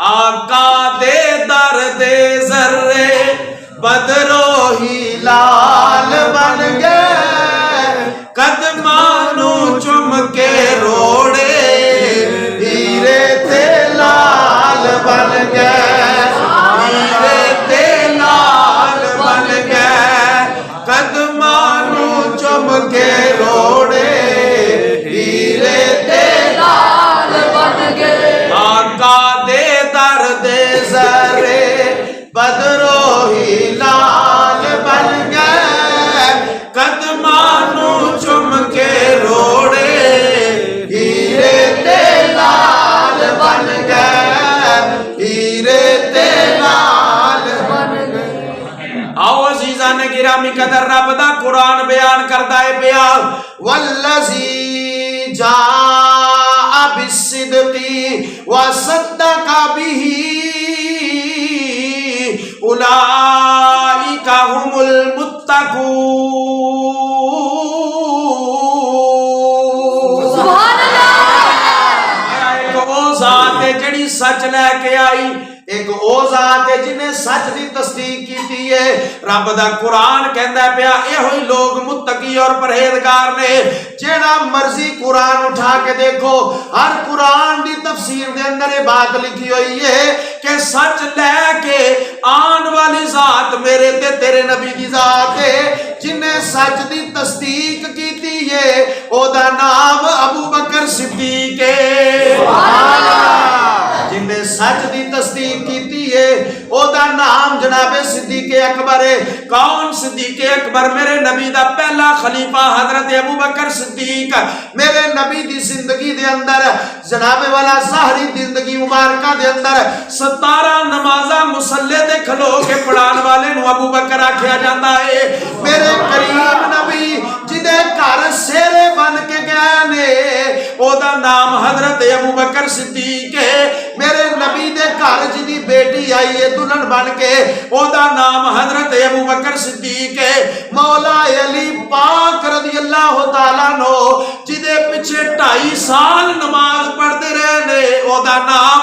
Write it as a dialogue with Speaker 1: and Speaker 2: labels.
Speaker 1: आका दे दर दे जर्रे बदरो ही लाल बन गए, कदमानू चुम के रोड़े हीरे ते लाल बन गए, हीरे ते लाल बन गए, कदमानू चुम के रोड़े हीरे ते लाल बन गए। आका दे दर दे जरे बदरो ही लाल बन गए, कदमानू चुम के रोड़े हीरे ते लाल बन गए, हीरे ते लाल बन गए। आओ अजीजा ने गिरामी कदर रब दा कुरान बयान करदा है पिया, वल्लज़ी जा बिस्सिद्क़ी व सद्दक़ा बिही उलाइका हुमुल मुत्तक़ून। सुभान अल्लाह। एक वो जात है जड़ी सच लेके आई, एक ओ जात है जिन्हें सच की तस्दीक की है। रब दा कुरान कहंदा पिया एहो ही लोग मुत्तकी और परहेजगार ने। जेड़ा मर्जी कुरान उठा के देखो, हर कुरान दी तफसीर दे अंदर ये बात लिखी हुई है कि सच लेके आन वाली जात मेरे ते तेरे नबी दी जात है। जिन्हें सच दी तस्दीक की है ओदा नाम अबू बकर सिद्दीक है। जिन्हें सच दी तस्दीक की है ओदा नाम जनाबे सिद्दीक अकबर है। कौन सिद्दीक अकबर? मेरे नबी दा पहला खलीफा हजरत अबू बकर सिद्दीक। मेरे नबी दी जिंदगी दे अंदर जनाबे वाला ज़ाहरी जिंदगी मुबारका दे अंदर 17 नमाजा मुसल्ले ते खलो के पढ़ाने वाले नु अबू बकर आख्या जाता है। मेरे करीम नबी जिदे घर शेरे बन के गए ने ओदा नाम हजरत अबू बकर सिद्दीक है। मेरे नबी दे घर जिदी बेटी आई है दुल्हन बन के ओदा नाम हजरत अबू बकर सिद्दीक है। मौला अली पाक रज़ी अल्लाह तआला नो जिदे पीछे 2.5 साल नमाज पढ़ते रहे ने ओदा नाम